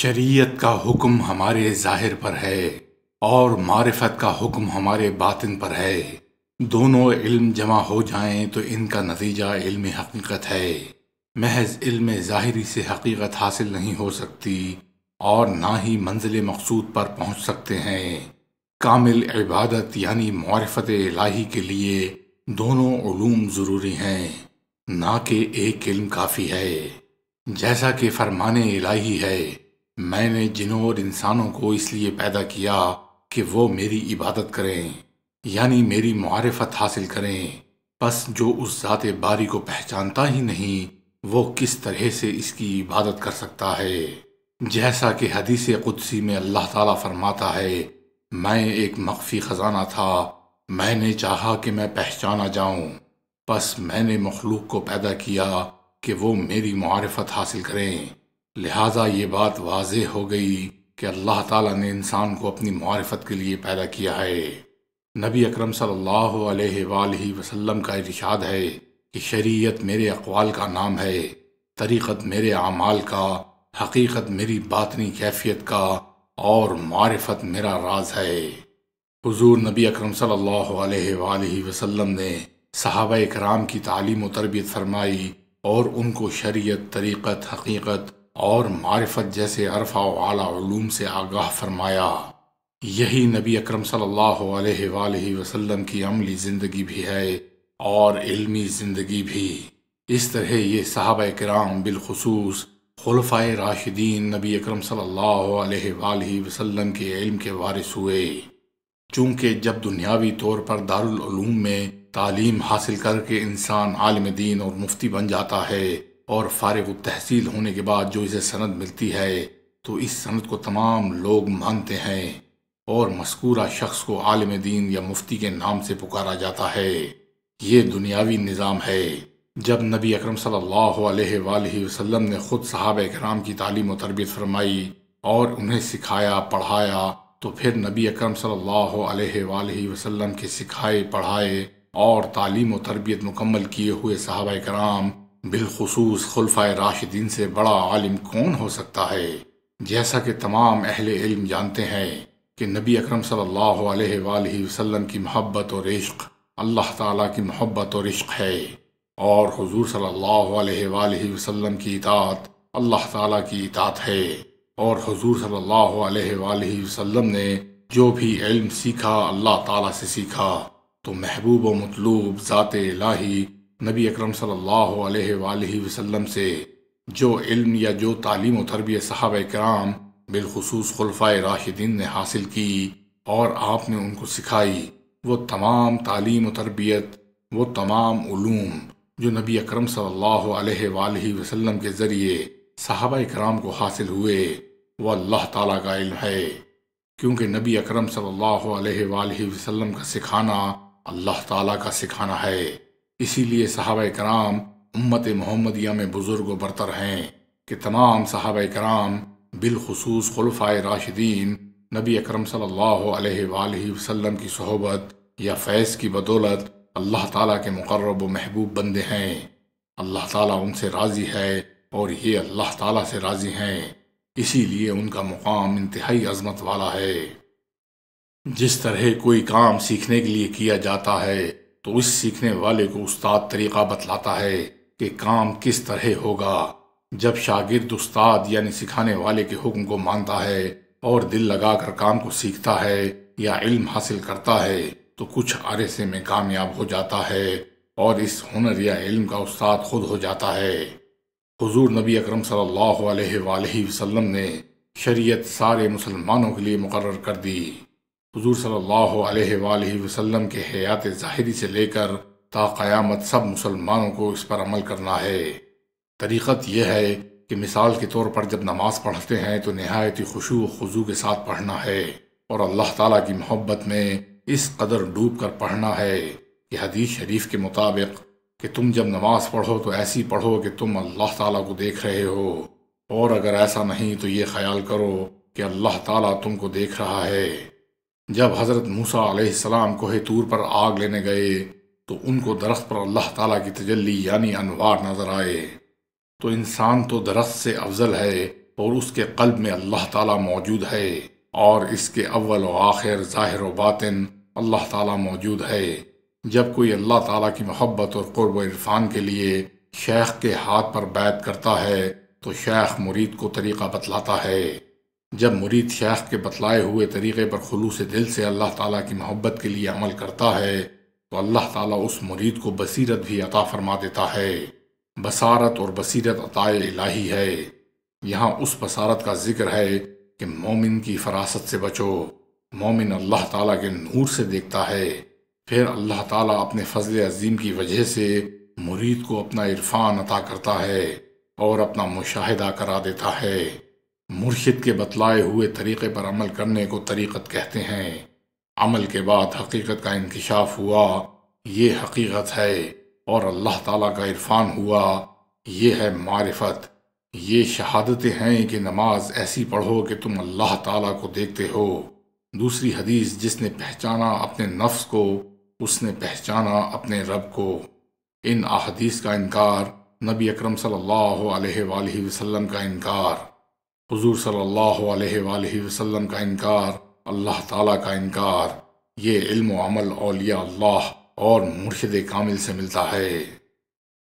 شریعت کا حکم ہمارے ظاہر پر ہے اور معرفت کا حکم ہمارے باطن پر ہے۔ دونوں علم جمع ہو جائیں تو ان کا نتیجہ علم حقیقت ہے۔ محض علم ظاہری سے حقیقت حاصل نہیں ہو سکتی اور نہ ہی منزل مقصود پر پہنچ سکتے ہیں۔ کامل عبادت یعنی معرفت الہی کے لیے دونوں علوم ضروری ہیں، نہ کہ ایک علم کافی ہے۔ جیسا کہ فرمان الہی ہے، میں نے جنوں اور انسانوں کو اس لیے پیدا کیا کہ وہ میری عبادت کریں، یعنی میری معرفت حاصل کریں۔ پس جو اس ذات باری کو پہچانتا ہی نہیں، وہ کس طرح سے اس کی عبادت کر سکتا ہے؟ جیسا کہ حدیث قدسی میں اللہ تعالیٰ فرماتا ہے، میں ایک مخفی خزانہ تھا، میں نے چاہا کہ میں پہچانا جاؤں، پس میں نے مخلوق کو پیدا کیا کہ وہ میری معرفت حاصل کریں۔ لہٰذا یہ بات واضح ہو گئی کہ اللہ تعالیٰ نے انسان کو اپنی معرفت کے لیے پیدا کیا ہے۔ نبی اکرم صلی اللہ علیہ وآلہ وسلم کا ارشاد ہے کہ شریعت میرے اقوال کا نام ہے، طریقت میرے اعمال کا، حقیقت میری باطنی کیفیت کا، اور معرفت میرا راز ہے۔ حضور نبی اکرم صلی اللہ علیہ وآلہ وسلم نے صحابہ کرام کی تعلیم و تربیت فرمائی اور ان کو شریعت، طریقت، حقیقت اور معرفت جیسے عرفہ و اعلیٰ علوم سے آگاہ فرمایا۔ یہی نبی اکرم صلی اللہ علیہ وآلہ وسلم کی عملی زندگی بھی ہے اور علمی زندگی بھی۔ اس طرح یہ صحابہ کرام بالخصوص خلفائے راشدین نبی اکرم صلی اللہ علیہ وآلہ وسلم کے علم کے وارث ہوئے۔ چونکہ جب دنیاوی طور پر دارالعلوم میں تعلیم حاصل کر کے انسان عالم دین اور مفتی بن جاتا ہے اور فارغ التحصیل ہونے کے بعد جو اسے سند ملتی ہے تو اس سند کو تمام لوگ مانتے ہیں اور مذکورہ شخص کو عالم دین یا مفتی کے نام سے پکارا جاتا ہے۔ یہ دنیاوی نظام ہے۔ جب نبی اکرم صلی اللہ علیہ وآلہ وسلم نے خود صحابہ کرام کی تعلیم و تربیت فرمائی اور انہیں سکھایا، پڑھایا، تو پھر نبی اکرم صلی اللہ علیہ وآلہ وسلم کے سکھائے، پڑھائے اور تعلیم و تربیت مکمل کیے ہوئے صحابہ کرام بالخصوص خلفائے راشدین سے بڑا عالم کون ہو سکتا ہے؟ جیسا کہ تمام اہل علم جانتے ہیں کہ نبی اکرم صلی اللہ علیہ وآلہ وسلم کی محبت اور عشق اللہ تعالیٰ کی محبت اور عشق ہے، اور حضور صلی اللہ علیہ وآلہ وسلم کی اطاعت اللہ تعالیٰ کی اطاعت ہے، اور حضور صلی اللہ علیہ وآلہ وسلم نے جو بھی علم سیکھا اللہ تعالیٰ سے سیکھا۔ تو محبوب و مطلوب ذات الہی نبی اکرم صلی اللہ علیہ وآلہ وسلم سے جو علم یا جو تعلیم و تربیت صحابہ کرام بالخصوص خلفائے راشدین نے حاصل کی اور آپ نے ان کو سکھائی، وہ تمام تعلیم و تربیت، وہ تمام علوم جو نبی اکرم صلی اللہ علیہ وآلہ وسلم کے ذریعے صحابہ کرام کو حاصل ہوئے، وہ اللہ تعالیٰ کا علم ہے۔ کیونکہ نبی اکرم صلی اللہ علیہ وآلہ وسلم کا سکھانا اللہ تعالیٰ کا سکھانا ہے۔ اسی لیے صحابہ کرام امت محمدیہ میں بزرگ و برتر ہیں کہ تمام صحابہ کرام بالخصوص خلفائے راشدین نبی اکرم صلی اللہ علیہ وآلہ وسلم کی صحبت یا فیض کی بدولت اللہ تعالیٰ کے مقرب و محبوب بندے ہیں۔ اللہ تعالیٰ ان سے راضی ہے اور یہ اللہ تعالیٰ سے راضی ہیں، اسی لیے ان کا مقام انتہائی عظمت والا ہے۔ جس طرح کوئی کام سیکھنے کے لیے کیا جاتا ہے تو اس سیکھنے والے کو استاد طریقہ بتلاتا ہے کہ کام کس طرح ہوگا۔ جب شاگرد استاد یعنی سکھانے والے کے حکم کو مانتا ہے اور دل لگا کر کام کو سیکھتا ہے یا علم حاصل کرتا ہے تو کچھ عرصے میں کامیاب ہو جاتا ہے اور اس ہنر یا علم کا استاد خود ہو جاتا ہے۔ حضور نبی اکرم صلی اللہ علیہ وآلہ وسلم نے شریعت سارے مسلمانوں کے لیے مقرر کر دی۔ حضور صلی اللہ علیہ وآلہ وسلم کے حیات ظاہری سے لے کر تا قیامت سب مسلمانوں کو اس پر عمل کرنا ہے۔ طریقت یہ ہے کہ مثال کے طور پر جب نماز پڑھتے ہیں تو نہایت ہی خشوع و خضوع کے ساتھ پڑھنا ہے اور اللہ تعالیٰ کی محبت میں اس قدر ڈوب کر پڑھنا ہے کہ حدیث شریف کے مطابق کہ تم جب نماز پڑھو تو ایسی پڑھو کہ تم اللہ تعالیٰ کو دیکھ رہے ہو، اور اگر ایسا نہیں تو یہ خیال کرو کہ اللہ تعالیٰ تم کو دیکھ رہا ہے۔ جب حضرت موسیٰ علیہ السلام کوہ طور پر آگ لینے گئے تو ان کو درخت پر اللہ تعالیٰ کی تجلی یعنی انوار نظر آئے۔ تو انسان تو درخت سے افضل ہے اور اس کے قلب میں اللہ تعالیٰ موجود ہے، اور اس کے اول و آخر، ظاہر و باطن اللہ تعالیٰ موجود ہے۔ جب کوئی اللہ تعالیٰ کی محبت اور قرب و عرفان کے لیے شیخ کے ہاتھ پر بیعت کرتا ہے تو شیخ مرید کو طریقہ بتلاتا ہے۔ جب مرید شیخ کے بتلائے ہوئے طریقے پر خلوص دل سے اللہ تعالیٰ کی محبت کے لیے عمل کرتا ہے تو اللہ تعالیٰ اس مرید کو بصیرت بھی عطا فرما دیتا ہے۔ بصارت اور بصیرت عطا الہی ہے۔ یہاں اس بصارت کا ذکر ہے کہ مومن کی فراست سے بچو۔ مومن اللہ تعالیٰ کے نور سے دیکھتا ہے، پھر اللہ تعالیٰ اپنے فضل عظیم کی وجہ سے مرید کو اپنا عرفان عطا کرتا ہے اور اپنا مشاہدہ کرا دیتا ہے۔ مرشد کے بتلائے ہوئے طریقے پر عمل کرنے کو طریقت کہتے ہیں۔ عمل کے بعد حقیقت کا انکشاف ہوا، یہ حقیقت ہے، اور اللہ تعالیٰ کا عرفان ہوا، یہ ہے معرفت۔ یہ شہادتیں ہیں کہ نماز ایسی پڑھو کہ تم اللہ تعالیٰ کو دیکھتے ہو۔ دوسری حدیث، جس نے پہچانا اپنے نفس کو اس نے پہچانا اپنے رب کو۔ ان احادیث کا انکار، نبی اکرم صلی اللہ علیہ وآلہ وسلم کا انکار، حضور صلی اللہ علیہ وآلہ وسلم کا انکار، اللہ تعالیٰ کا انکار، یہ علم و عمل اولیاء اللہ اور مرشد کامل سے ملتا ہے۔